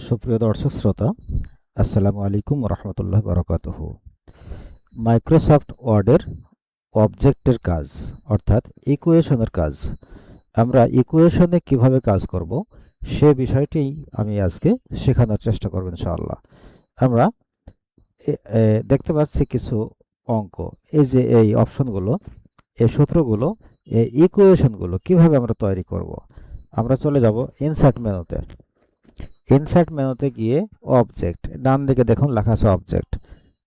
সুপ্রিয় দর্শক শ্রোতা, আসসালামু আলাইকুম রহমতুল্লাহ বারাকাতুহু। মাইক্রোসফট ওয়ার্ডের অবজেক্টের কাজ অর্থাৎ ইকুয়েশনের কাজ, আমরা ইকুয়েশনে কিভাবে কাজ করব সে বিষয়টি আমি আজকে শেখানোর চেষ্টা করব ইনশাআল্লাহ। আমরা দেখতে পাচ্ছি কিছু অঙ্ক, এই যে এই অপশনগুলো, এই সূত্রগুলো, এই ইকুয়েশনগুলো কিভাবে আমরা তৈরি করব। আমরা চলে যাব ইনসার্ট মেনুতে। ইনসার্ট মেনুতে গিয়ে অবজেক্ট, ডান দিকে দেখুন লেখা আছে অবজেক্ট।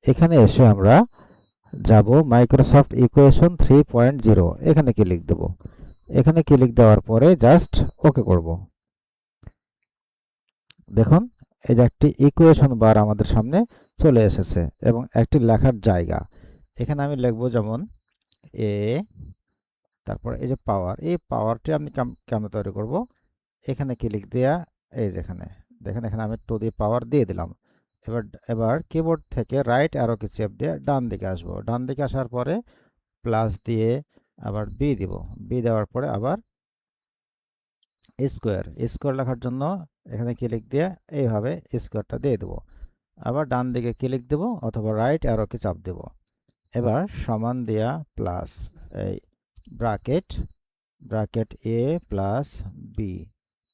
এখানে এসে আমরা যাব মাইক্রোসফট ইকুয়েশন 3.0, এখানে ক্লিক দেব। এখানে ক্লিক দেওয়ার পরে জাস্ট ওকে করব। দেখুন এই যে একটি ইকুয়েশন বার আমাদের সামনে চলে এসেছে এবং একটি লেখার জায়গা। এখানে আমি লিখব যেমন এ, তারপর এই যে পাওয়ার, এই পাওয়ারটি আমি কেমন তৈরি করব। এখানে ক্লিক দেয়া, এই যেখানে দেখেন এখানে আমি টু দি পাওয়ার দিয়ে দিলাম। এবার এবার কিবোর্ড থেকে রাইট অ্যারো কি চেপ দিয়ে ডান দিকে আসবো। ডান দিকে আসার পরে প্লাস দিয়ে আবার বি দিব। বি দেওয়ার পরে আবার স্কোয়ার, স্কোয়ার লেখার জন্য এখানে ক্লিক দিয়ে এইভাবে স্কোয়ারটা দিয়ে দেবো। আবার ডান দিকে ক্লিক দেব অথবা রাইট অ্যারো কি চাপ দেব। এবার সমান দেয়া প্লাস এই ব্র্যাকেট, ব্র্যাকেট এ প্লাস বি,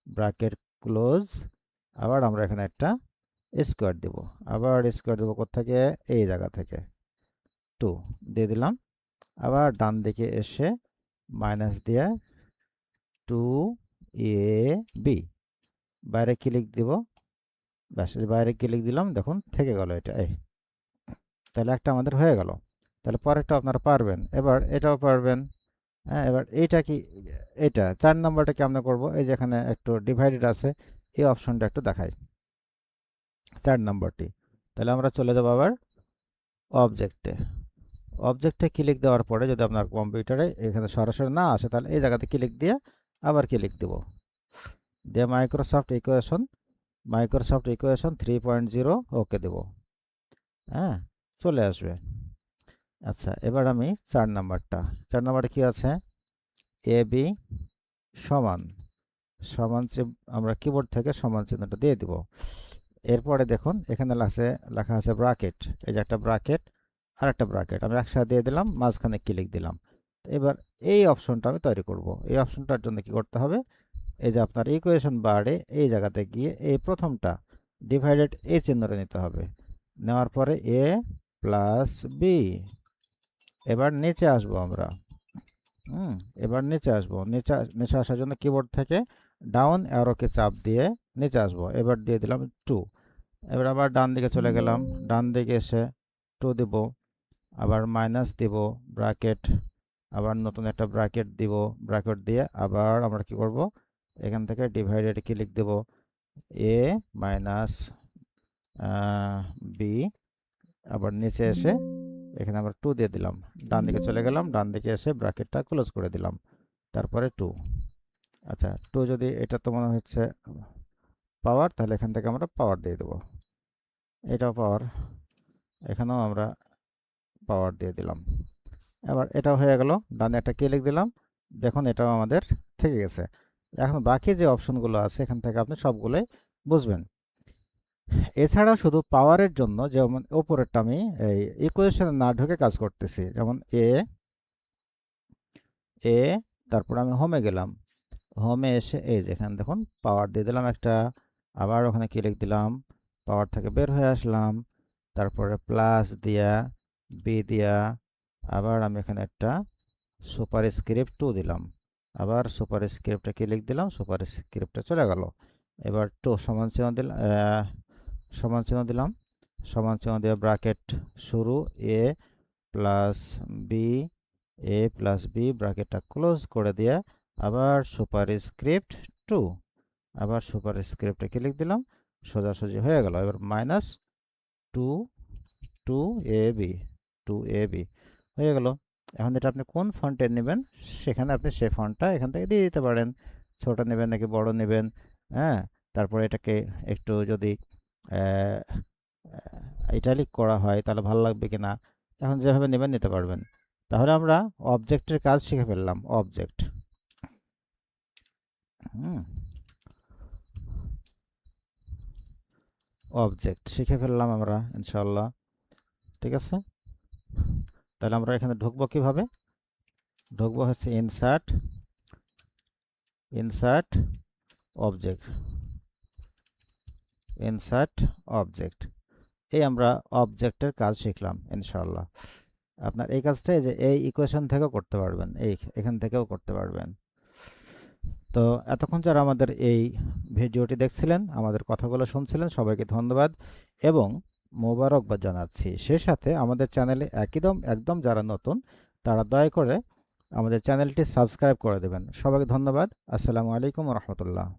ব্র্যাকেট ক্লোজ। আবার আমরা এখানে একটা স্কোয়ার দেব। আবার স্কোয়ার দেবো কোত্থেকে, এই জায়গা থেকে 2 দিয়ে দিলাম। আবার ডান দিকে এসে মাইনাস দিয়ে 2ab, বাইরে ক্লিক দিব। ব্যাস, বাইরে ক্লিক দিলাম, দেখুন থেকে গেল এটা। এই তাহলে একটা আমাদের হয়ে গেল। তাহলে পরেরটা আপনারা পারবেন, এবার এটাও পারবেন। হ্যাঁ, এবার এইটা কি, এটা 4 নম্বরটা কেমন করব। এই যে এখানে একটু ডিভাইডেড আছে, এই অপশনটা একটু দেখাই 4 নম্বরটি। তাহলে আমরা চলে যাব আবার অবজেক্টে। অবজেক্টে ক্লিক দেওয়ার পরে যদি আপনার কম্পিউটারে এখানে সরাসরি না আসে, তাহলে এই জায়গাতে ক্লিক দিয়ে আবার ক্লিক দেব, দিয়ে মাইক্রোসফট ইকুয়েশন 3.0 ওকে দেব। হ্যাঁ, চলে আসবে। আচ্ছা, এবার আমি 4 নাম্বারটা, 4 নাম্বারটা কি আছে, এ বি সমান সমান আমরা কিবোর্ড থেকে সমান চিহ্নটা দিয়ে দিব। এরপরে দেখুন এখানে লেখা আছে ব্র্যাকেট, এই যে একটা ব্র্যাকেট আর একটা ব্র্যাকেট আমি একসাথে দিয়ে দিলাম, মাঝখানে ক্লিক দিলাম। এবার এই অপশনটা আমি তৈরি করব। এই অপশনটার জন্য কি করতে হবে, এই যে আপনার ইকুয়েশন বারে এই জায়গাতে গিয়ে এই প্রথমটা ডিভাইডেড এই চিহ্নটা নিতে হবে। নেওয়ার পরে এ প্লাস বি। এবার নিচে আসবো আমরা। এবার নিচে আসবো, নিচে আসার জন্য কিবোর্ড থেকে ডাউন অ্যারোকে চাপ দিয়ে নিচে আসবো। এবার দিয়ে দিলাম 2। এবার আবার ডান দিকে চলে গেলাম, ডান দিকে এসে 2 দিব, আবার মাইনাস দিব, ব্র্যাকেট, আবার নতুন একটা ব্র্যাকেট দিব। ব্র্যাকেট দিয়ে আবার আমরা কি করব, এখান থেকে ডিভাইডেড ক্লিক দেব, এ মাইনাস বি। আবার নিচে এসে এখানে আবার 2 দিয়ে দিলাম, ডান দিকে চলে গেলাম, ডান দিকে এসে ব্র্যাকেটটা ক্লোজ করে দিলাম, তারপরে 2। আচ্ছা, 2 যদি এটা তো মনে হচ্ছে পাওয়ার, তাহলে এখান থেকে আমরা পাওয়ার দিয়ে দেবো। এটাও পাওয়ার, এখানেও আমরা পাওয়ার দিয়ে দিলাম। এবার এটাও হয়ে গেল, ডানে একটা ক্লিক দিলাম, দেখুন এটাও আমাদের থেকে গেছে। এখন বাকি যে অপশনগুলো আছে এখান থেকে আপনি সবগুলোই বুঝবেন। এছাড়া শুধু পাওয়ারের জন্য, যেমন উপরেরটা আমি এই ইকুয়েশনে না ঢুকে কাজ করতেছি, যেমন এ, তারপর আমি হোমে গেলাম, হোমে এসে এই যে এখানে দেখুন পাওয়ার দিয়ে দিলাম একটা, আবার ওখানে ক্লিক দিলাম, পাওয়ার থেকে বের হয়ে আসলাম, তারপরে প্লাস দিয়া বি দিয়া, আবার আমি এখানে একটা সুপার স্ক্রিপ্ট 2 দিলাম, আবার সুপার স্ক্রিপ্টে ক্লিক দিলাম, সুপার স্ক্রিপ্টে চলে গেল। এবার 2 সমান চিহ্ন দিলাম, সমান চিহ্ন দিলাম, সমান চিহ্ন দিয়ে ব্র্যাকেট শুরু এ প্লাস বি, এ প্লাস বি, ব্র্যাকেটটা ক্লোজ করে দিয়ে আবার সুপার স্ক্রিপ্ট 2, আবার সুপার স্ক্রিপ্টে ক্লিক দিলাম, সোজাসুজি হয়ে গেল। এবার minus 2 2 A B, 2 A B হয়ে গেল। এখন এটা আপনি কোন ফন্টে নেবেন, সেখানে আপনি সেই ফন্টটা এখান থেকে দিয়ে দিতে পারেন, ছোট নেবেন নাকি বড় নেবেন। হ্যাঁ, তারপরে এটাকে একটু যদি ইটালিক করা হয় তাহলে ভালো লাগবে কিনা, এখন যেভাবে নেবেন নিতে পারবেন। তাহলে আমরা অবজেক্টের কাজ শিখে ফেললাম। অবজেক্ট, হুম অবজেক্ট শিখে ফেললাম আমরা ইনশাআল্লাহ। ঠিক আছে, তাহলে আমরা এখানে ঢুকবো কিভাবে? ঢুকবো হচ্ছে ইনসার্ট অবজেক্ট, এই আমরা অবজেক্টের কাজ শিখলাম ইনশাআল্লাহ। আপনার এই কাজটা যে এই ইকুয়েশন থেকেও করতে পারবেন, এখান থেকেও করতে পারবেন। তো এতক্ষণ যারা আমাদের এই ভিডিওটি দেখছিলেন, আমাদের কথাগুলো শুনছিলেন, সবাইকে ধন্যবাদ এবং মোবারকবাদ জানাচ্ছি। সে সাথে আমাদের চ্যানেলে একদম যারা নতুন তারা দয়া করে আমাদের চ্যানেলটি সাবস্ক্রাইব করে দেবেন। সবাইকে ধন্যবাদ। আসসালামু আলাইকুম রহমতুল্লাহ।